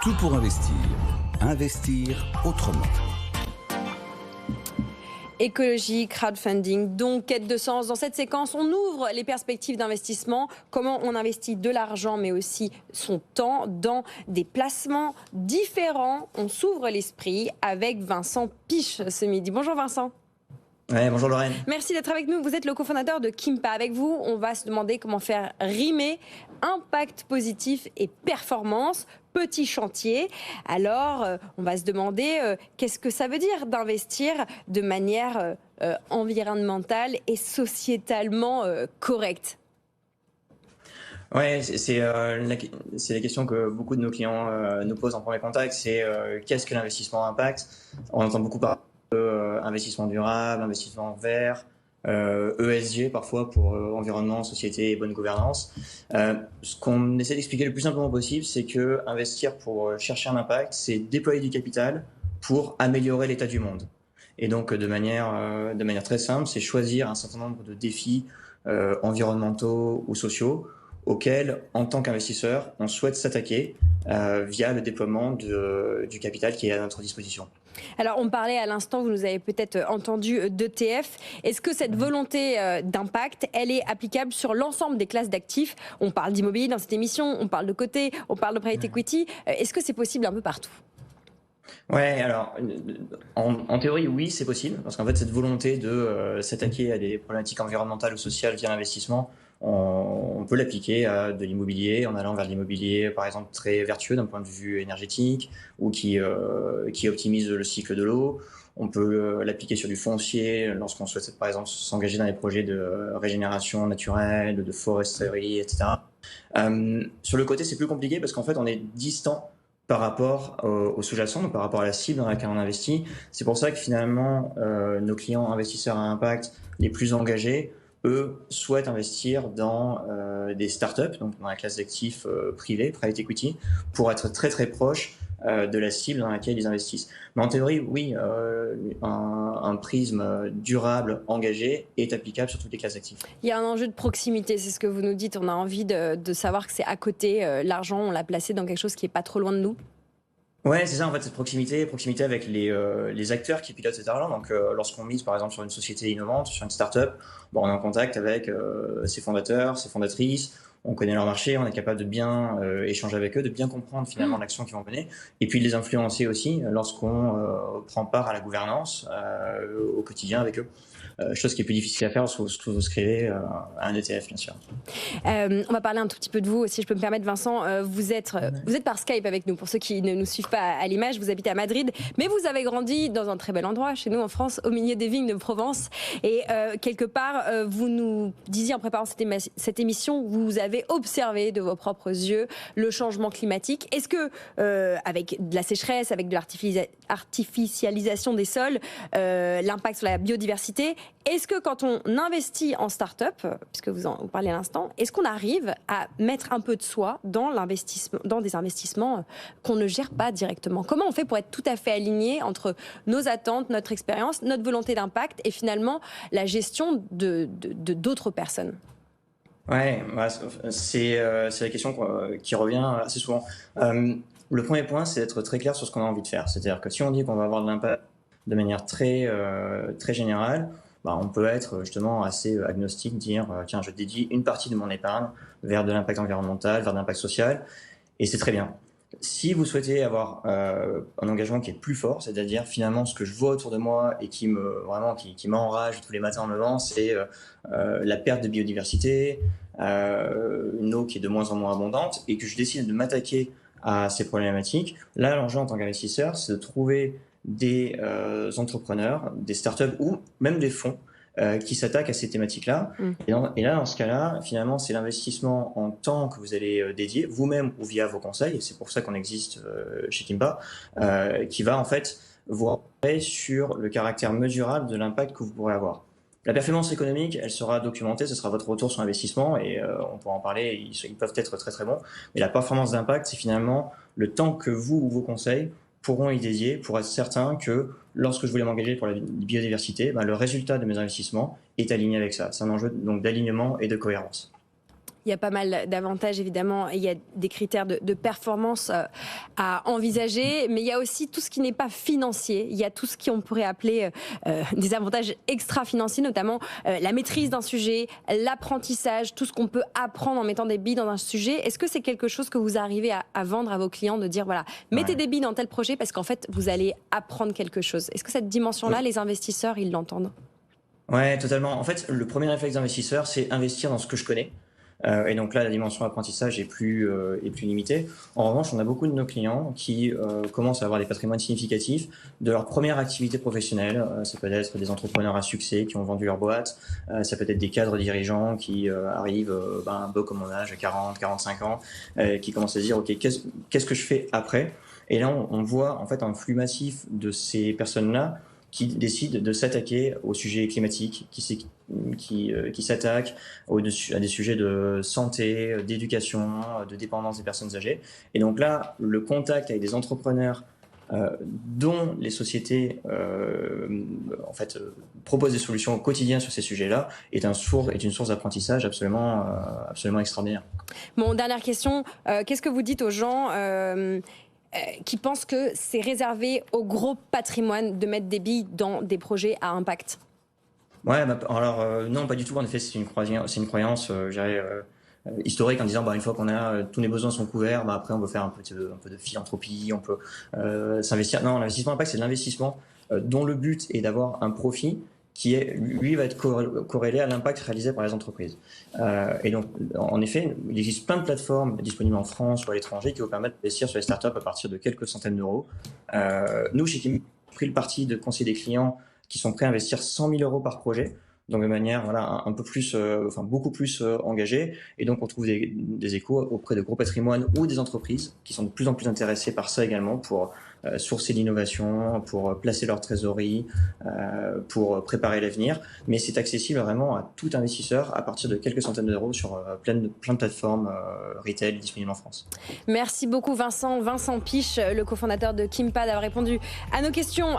Tout pour investir. Investir autrement. Écologie, crowdfunding, donc quête de sens. Dans cette séquence, on ouvre les perspectives d'investissement, comment on investit de l'argent mais aussi son temps dans des placements différents. On s'ouvre l'esprit avec Vincent Piche ce midi. Bonjour Vincent. Ouais, bonjour Lorraine. Merci d'être avec nous. Vous êtes le cofondateur de Kimpa. Avec vous, on va se demander comment faire rimer impact positif et performance. Petit chantier. Alors, on va se demander qu'est-ce que ça veut dire d'investir de manière environnementale et sociétalement correcte. Ouais, c'est la question que beaucoup de nos clients nous posent en premier contact. C'est qu'est-ce que l'investissement impact? On entend beaucoup parler d'investissement durable, investissement vert, ESG parfois pour environnement, société et bonne gouvernance. Ce qu'on essaie d'expliquer le plus simplement possible, c'est que investir pour chercher un impact, c'est déployer du capital pour améliorer l'état du monde. Et donc de manière très simple, c'est choisir un certain nombre de défis environnementaux ou sociaux auxquels, en tant qu'investisseur, on souhaite s'attaquer via le déploiement du capital qui est à notre disposition. Alors, on parlait à l'instant, vous nous avez peut-être entendu, d'ETF. Est-ce que cette volonté d'impact, elle est applicable sur l'ensemble des classes d'actifs? On parle d'immobilier dans cette émission, on parle de côté, on parle de private equity. Est-ce que c'est possible un peu partout? Ouais, alors en théorie oui, c'est possible, parce qu'en fait cette volonté de s'attaquer à des problématiques environnementales ou sociales via l'investissement, on peut l'appliquer à de l'immobilier en allant vers l'immobilier par exemple très vertueux d'un point de vue énergétique ou qui optimise le cycle de l'eau. On peut l'appliquer sur du foncier lorsqu'on souhaite par exemple s'engager dans des projets de régénération naturelle, de foresterie, etc. Sur le côté c'est plus compliqué parce qu'en fait on est distant par rapport au sous-jacent, donc par rapport à la cible dans laquelle on investit. C'est pour ça que finalement, nos clients investisseurs à impact les plus engagés, eux, souhaitent investir dans des startups, donc dans la classe d'actifs privés, private equity, pour être très très proche de la cible dans laquelle ils investissent. Mais en théorie, oui, un prisme durable, engagé, est applicable sur toutes les classes d'actifs. Il y a un enjeu de proximité, c'est ce que vous nous dites. On a envie de savoir que c'est à côté. L'argent, on l'a placé dans quelque chose qui n'est pas trop loin de nous. Ouais, c'est ça en fait, cette proximité avec les acteurs qui pilotent cet argent. Donc, lorsqu'on mise par exemple sur une société innovante, sur une start-up, bon, on est en contact avec ses fondateurs, ses fondatrices. On connaît leur marché, on est capable de bien échanger avec eux, de bien comprendre finalement l'action qu'ils vont mener, et puis de les influencer aussi lorsqu'on prend part à la gouvernance au quotidien avec eux. Chose qui est plus difficile à faire lorsque vous souscrivez à un ETF, bien sûr. On va parler un tout petit peu de vous, si je peux me permettre, Vincent. Vous êtes par Skype avec nous. Pour ceux qui ne nous suivent pas à l'image, vous habitez à Madrid, mais vous avez grandi dans un très bel endroit, chez nous en France, au milieu des vignes de Provence. Et quelque part, vous nous disiez en préparant cette émission, vous avez observé de vos propres yeux le changement climatique. Est-ce que, avec de la sécheresse, avec de l'artificialisation des sols, l'impact sur la biodiversité, est-ce que quand on investit en start-up, puisque vous parlez à l'instant, est-ce qu'on arrive à mettre un peu de soi dans l'investissement, dans des investissements qu'on ne gère pas directement? Comment on fait pour être tout à fait aligné entre nos attentes, notre expérience, notre volonté d'impact et finalement la gestion d'autres personnes? Ouais, c'est la question qui revient assez souvent. Le premier point, c'est d'être très clair sur ce qu'on a envie de faire. C'est-à-dire que si on dit qu'on va avoir de l'impact de manière très générale, on peut être justement assez agnostique, dire tiens, je dédie une partie de mon épargne vers de l'impact environnemental, vers de l'impact social, et c'est très bien. Si vous souhaitez avoir un engagement qui est plus fort, c'est-à-dire finalement ce que je vois autour de moi et qui m'enrage tous les matins en me levant, c'est la perte de biodiversité, une eau qui est de moins en moins abondante, et que je décide de m'attaquer à ces problématiques. Là, l'enjeu en tant qu'investisseur, c'est de trouver des entrepreneurs, des startups ou même des fonds qui s'attaquent à ces thématiques-là. Et là, dans ce cas-là, finalement, c'est l'investissement en temps que vous allez dédier, vous-même ou via vos conseils, et c'est pour ça qu'on existe chez Kimpa, qui va en fait vous rappeler sur le caractère mesurable de l'impact que vous pourrez avoir. La performance économique, elle sera documentée, ce sera votre retour sur investissement, et on pourra en parler, ils peuvent être très très bons. Mais la performance d'impact, c'est finalement le temps que vous ou vos conseils pourront y dédier pour être certain que lorsque je voulais m'engager pour la biodiversité, le résultat de mes investissements est aligné avec ça. C'est un enjeu donc d'alignement et de cohérence. Il y a pas mal d'avantages, évidemment. Il y a des critères de performance à envisager, mais il y a aussi tout ce qui n'est pas financier. Il y a tout ce qu'on pourrait appeler des avantages extra-financiers, notamment la maîtrise d'un sujet, l'apprentissage, tout ce qu'on peut apprendre en mettant des billes dans un sujet. Est-ce que c'est quelque chose que vous arrivez à vendre à vos clients, de dire, voilà, mettez des billes dans tel projet parce qu'en fait, vous allez apprendre quelque chose? Est-ce que cette dimension-là, les investisseurs, ils l'entendent? Ouais, totalement. En fait, le premier réflexe d'investisseur, c'est investir dans ce que je connais. Et donc là, la dimension apprentissage est plus limitée. En revanche, on a beaucoup de nos clients qui commencent à avoir des patrimoines significatifs de leur première activité professionnelle. Ça peut être des entrepreneurs à succès qui ont vendu leur boîte. Ça peut être des cadres dirigeants qui arrivent un peu comme mon âge, à 40, 45 ans, qui commencent à se dire, OK, qu'est-ce que je fais après? Et là, on voit en fait un flux massif de ces personnes-là qui décident de s'attaquer aux sujets climatiques, qui s'attaquent à des sujets de santé, d'éducation, de dépendance des personnes âgées. Et donc là, le contact avec des entrepreneurs dont les sociétés proposent des solutions au quotidien sur ces sujets-là est une source d'apprentissage absolument extraordinaire. Bon, dernière question. Qu'est-ce que vous dites aux gens qui pensent que c'est réservé au gros patrimoine de mettre des billes dans des projets à impact? Ouais, alors non, pas du tout. En effet, c'est une croyance, je dirais, historique, en disant une fois qu'on a tous les besoins sont couverts, après on peut faire un peu de philanthropie, on peut s'investir. Non, l'investissement impact, c'est de l'investissement dont le but est d'avoir un profit qui va être corrélé à l'impact réalisé par les entreprises. Et donc, en effet, il existe plein de plateformes disponibles en France ou à l'étranger qui vous permettent d'investir sur les startups à partir de quelques centaines d'euros. Nous, chez Kim, on a pris le parti de conseiller des clients qui sont prêts à investir 100 000 euros par projet, donc de manière un peu plus, beaucoup plus engagée. Et donc, on trouve des échos auprès de gros patrimoines ou des entreprises qui sont de plus en plus intéressées par ça également pour sourcer l'innovation, pour placer leur trésorerie, pour préparer l'avenir. Mais c'est accessible vraiment à tout investisseur à partir de quelques centaines d'euros sur plein de plateformes retail disponibles en France. Merci beaucoup Vincent Piche, le cofondateur de Kimpa, d'avoir répondu à nos questions.